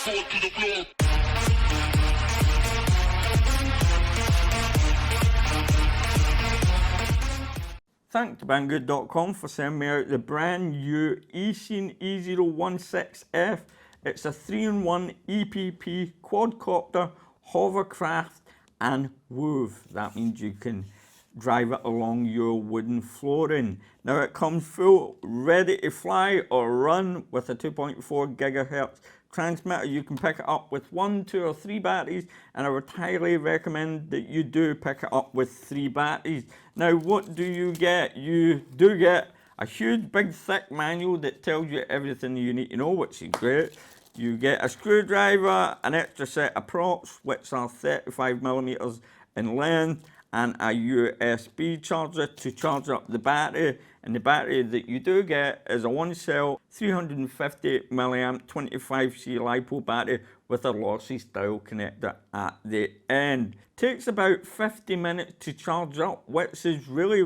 Thanks to Banggood.com for sending me out the brand new Eachine E016F. It's a 3-in-1 EPP quadcopter, hovercraft and Whoov. That means you can drive it along your wooden flooring. Now it comes full ready to fly or run with a 2.4 gigahertz transmitter. You can pick it up with 1, 2 or 3 batteries, and I would highly recommend that you do pick it up with 3 batteries. Now what do you get? You do get a huge big thick manual that tells you everything you need to know, which is great. You get a screwdriver, an extra set of props which are 35mm in length, and a USB charger to charge up the battery. And the battery that you do get is a 1-cell 350mAh 25C LiPo battery with a lossy style connector at the end. Takes about 50 minutes to charge up, which is really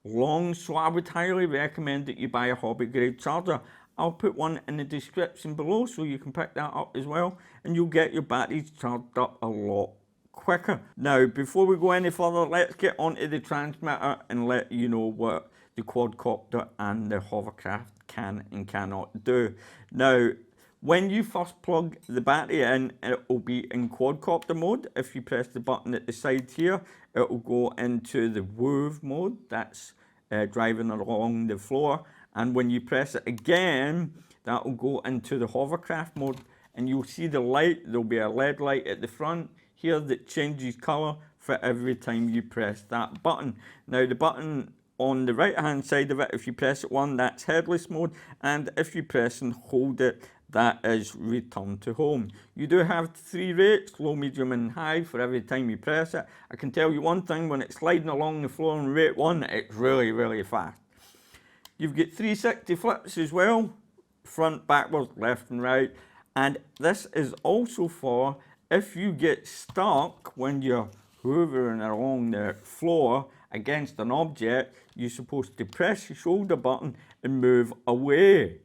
long, so I would highly recommend that you buy a hobby grade charger. I'll put one in the description below so you can pick that up as well, and you'll get your batteries charged up a lot quicker. Now, before we go any further, let's get onto the transmitter and let you know what the quadcopter and the hovercraft can and cannot do. Now, when you first plug the battery in, it will be in quadcopter mode. If you press the button at the side here, it will go into the Whoov mode. That's driving along the floor. And when you press it again, that will go into the hovercraft mode, and you'll see the light. There'll be a LED light at the front here that changes colour for every time you press that button. Now the button on the right hand side of it, if you press it once, that's headless mode, and if you press and hold it, that is return to home. You do have 3 rates, low, medium and high, for every time you press it. I can tell you one thing, when it's sliding along the floor on rate 1, it's really fast. You've got 360 flips as well, front, backwards, left and right, and this is also for if you get stuck when you're hovering along the floor against an object. You're supposed to press the shoulder button and move away.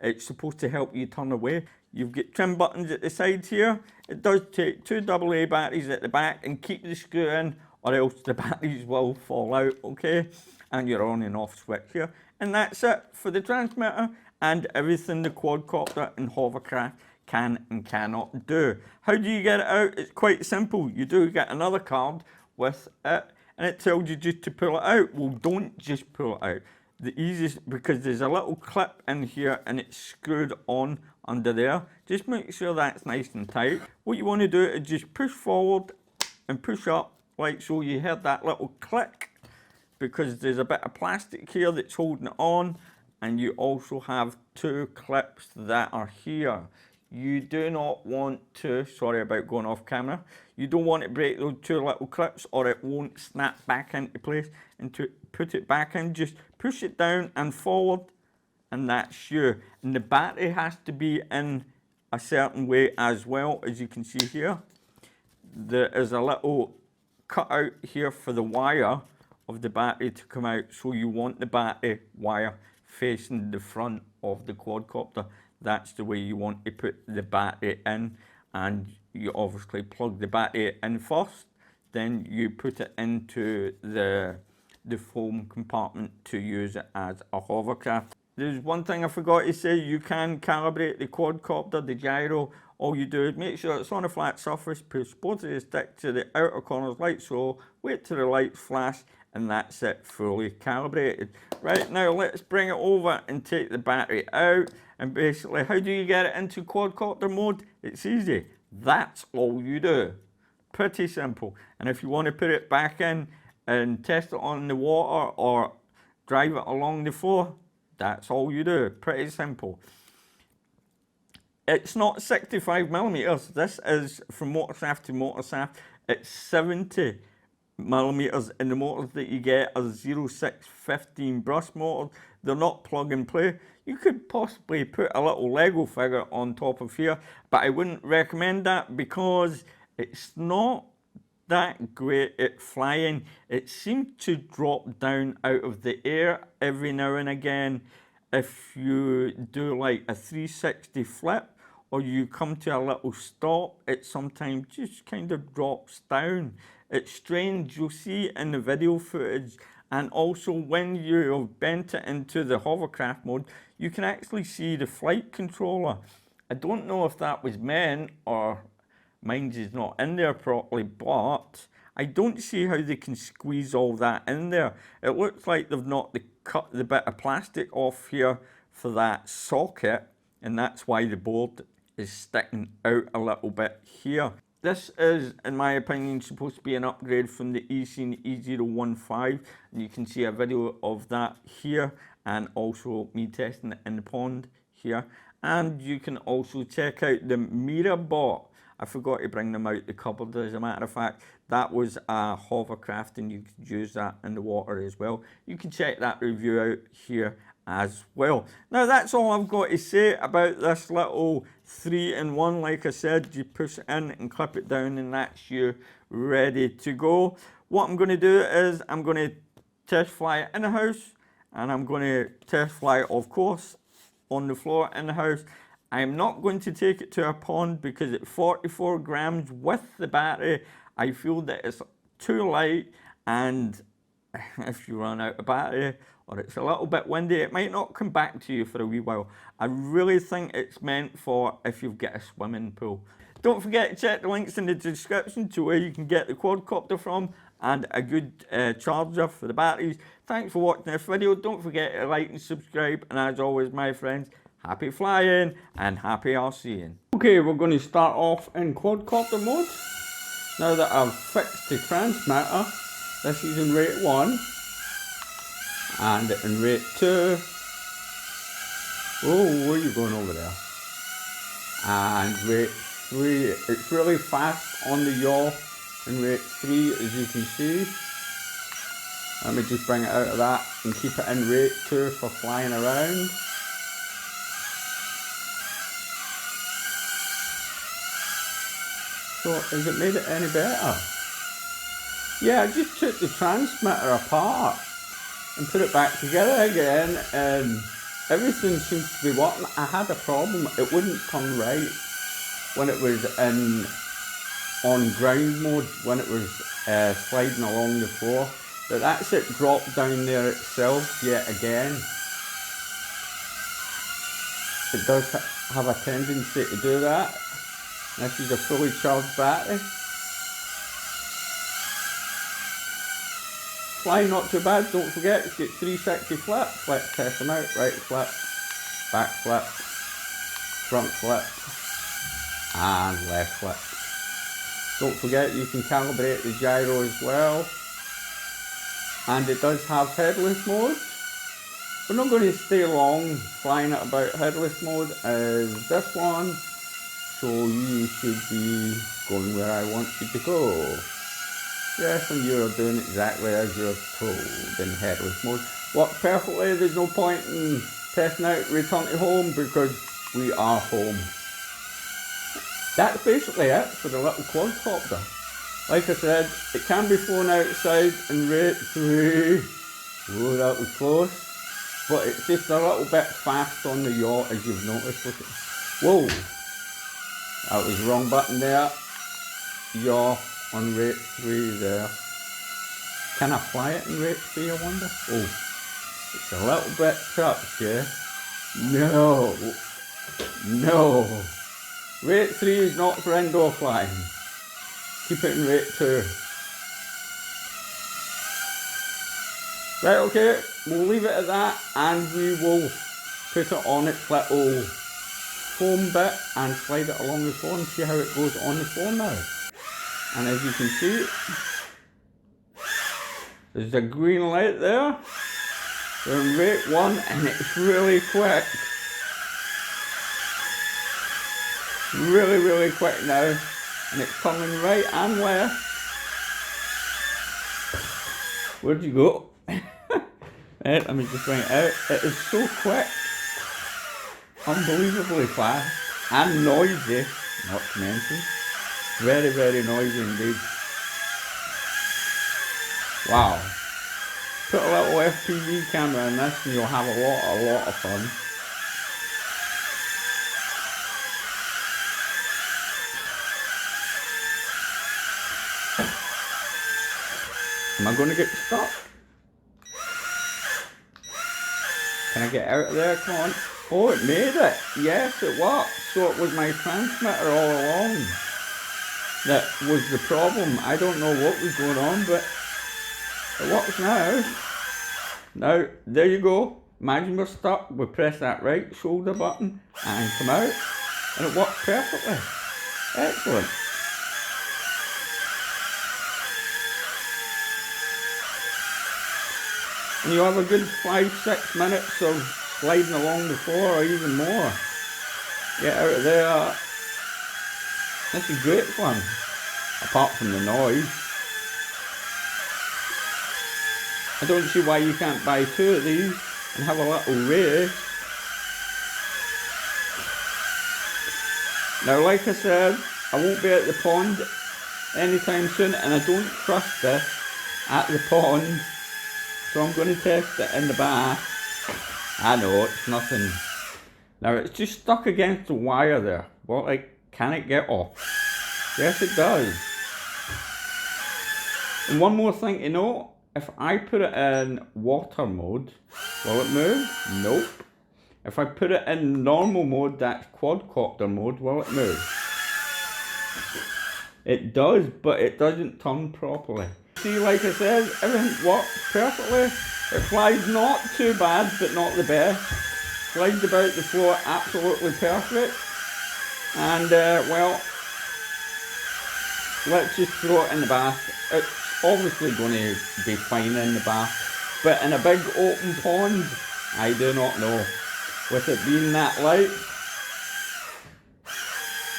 It's supposed to help you turn away. You've got trim buttons at the sides here. It does take 2 AA batteries at the back, and keep the screw in or else the batteries will fall out, okay? And your on and off switch here. And that's it for the transmitter and everything the quadcopter and hovercraft can and cannot do. How do you get it out? It's quite simple. You do get another card with it, and it tells you just to pull it out. Well, don't just pull it out. The easiest, because there's a little clip in here and it's screwed on under there. Just make sure that's nice and tight. What you want to do is just push forward and push up like so. You hear that little click because there's a bit of plastic here that's holding it on, and you also have 2 clips that are here. You do not want to, sorry about going off camera, you don't want to break those 2 little clips or it won't snap back into place. And to put it back in, just push it down and forward, and that's you. And the battery has to be in a certain way as well. As you can see here, there is a little cutout here for the wire of the battery to come out, so you want the battery wire facing the front of the quadcopter. That's the way you want to put the battery in, and you obviously plug the battery in first, then you put it into the foam compartment to use it as a hovercraft. There's one thing I forgot to say. You can calibrate the quadcopter, the gyro. All you do is make sure it's on a flat surface, push both of the sticks to the outer corners like so, wait till the lights flash, and that's it, fully calibrated. Right, now let's bring it over and take the battery out. And basically, how do you get it into quadcopter mode? It's easy. That's all you do. Pretty simple. And if you want to put it back in and test it on the water or drive it along the floor, that's all you do. Pretty simple. It's not 65mm. This is from motor shaft to motor shaft. It's 70mm, and the motors that you get are 0615 brush motors. They're not plug and play. You could possibly put a little Lego figure on top of here, but I wouldn't recommend that because it's not that great at flying. It seems to drop down out of the air every now and again if you do like a 360 flip or you come to a little stop, it sometimes just kind of drops down. It's strange, you'll see in the video footage, and also when you've bent it into the hovercraft mode, you can actually see the flight controller. I don't know if that was meant or mine's is not in there properly, but I don't see how they can squeeze all that in there. It looks like they've not cut the bit of plastic off here for that socket, and that's why the board is sticking out a little bit here. This is, in my opinion, supposed to be an upgrade from the Eachine E016F, and you can see a video of that here, and also me testing it in the pond here. And you can also check out the mirror bot. I forgot to bring them out the cupboard, as a matter of fact. That was a hovercraft, and you could use that in the water as well. You can check that review out here as well. Now that's all I've got to say about this little 3-in-1. Like I said, you push it in and clip it down, and that's you ready to go. What I'm going to do is I'm going to test fly it in the house, and I'm going to test fly it, of course, on the floor in the house. I'm not going to take it to a pond because at 44 grams with the battery, I feel that it's too light, and if you run out of battery or it's a little bit windy, it might not come back to you for a wee while. I really think it's meant for if you've got a swimming pool. Don't forget to check the links in the description to where you can get the quadcopter from and a good charger for the batteries. Thanks for watching this video. Don't forget to like and subscribe, and as always, my friends, happy flying and happy RCing. Okay, we're going to start off in quadcopter mode. Now that I've fixed the transmitter, this is in rate 1 and in rate 2. Oh, where are you going over there? And rate 3, it's really fast on the yaw in rate 3, as you can see. Let me just bring it out of that and keep it in rate 2 for flying around. So, has it made it any better? Yeah, I just took the transmitter apart and put it back together again, and everything seems to be working. I had a problem, it wouldn't come right when it was on ground mode, when it was sliding along the floor. But that's it, dropped down there itself yet again. It does have a tendency to do that. This is a fully charged battery. Flying not too bad, don't forget, it's got 360 flips. Let's test them out. Right flip, back flip, front flip, and left flip. Don't forget you can calibrate the gyro as well. And it does have headless mode. We're not going to stay long flying at about headless mode as this one. So you should be going where I want you to go. Yes, and you're doing exactly as you're told in headless mode. Works perfectly, there's no point in testing out return to home because we are home. That's basically it for the little quadcopter. Like I said, it can be flown outside in rate 3. Oh, that was close. But it's just a little bit fast on the yaw, as you've noticed. Look at, whoa! That was the wrong button there. Yaw on rate 3 there. Can I fly it in rate 3, I wonder? Oh, it's a little bit touched, yeah? No. No. Rate 3 is not for indoor flying. Keep it in rate 2. Right, okay, we'll leave it at that, and we will put it on its little foam bit and slide it along the floor and see how it goes on the floor now. And as you can see, there's a green light there. We're in rate 1 and it's really quick. Really, really quick now. And it's coming right and left. Where'd you go? Right, let me just bring it out. It is so quick. Unbelievably fast. And noisy, not to mention. Very, very noisy indeed. Wow. Put a little FPV camera in this and you'll have a lot of fun. Am I going to get stuck? Can I get out of there? Come on. Oh, it made it. Yes, it worked. So it was my transmitter all along that was the problem. I don't know what was going on, but it works now. Now, there you go. Imagine we're stuck. We press that right shoulder button and come out, and it works perfectly. Excellent. And you have a good 5-6 minutes of sliding along the floor, or even more. Get out of there. This is great fun, apart from the noise. I don't see why you can't buy 2 of these and have a little race. Now, like I said, I won't be at the pond anytime soon, and I don't trust this at the pond, so I'm going to test it in the bath. I know, it's nothing. Now, it's just stuck against the wire there. Well, like, can it get off? Yes, it does. And one more thing to note, if I put it in water mode, will it move? Nope. If I put it in normal mode, that's quadcopter mode, will it move? It does, but it doesn't turn properly. See, like I said, everything works perfectly. It flies not too bad, but not the best. Slides about the floor absolutely perfect. And, well, let's just throw it in the bath. It's obviously going to be fine in the bath, but in a big open pond, I do not know. With it being that light,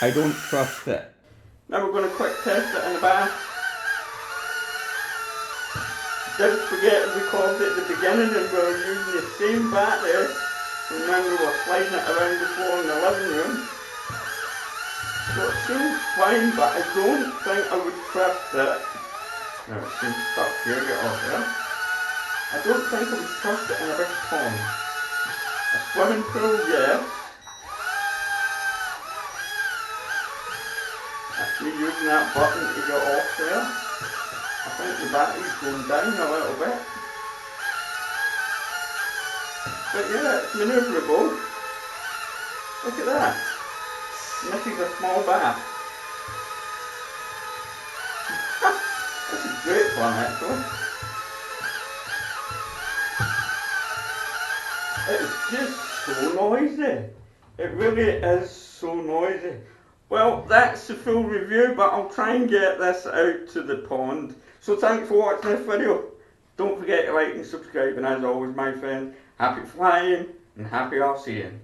I don't trust it. Now we're going to quick test it in the bath. Did forget to record at the beginning, and we were using the same battery from when we were sliding it around the floor in the living room. So it seems fine, but I don't think I would trust it. Now it seems stuck here, get off there. I don't think I would trust it in a big pond. A swimming pool, yes. That's me using that button to get off there. I think the battery's going down a little bit. But yeah, it's manoeuvrable. Look at that. And this is a small bath. This is great fun, actually. It's just so noisy. It really is so noisy. Well, that's the full review, but I'll try and get this out to the pond. So thanks for watching this video. Don't forget to like and subscribe, and as always, my friend, happy flying and happy RCing.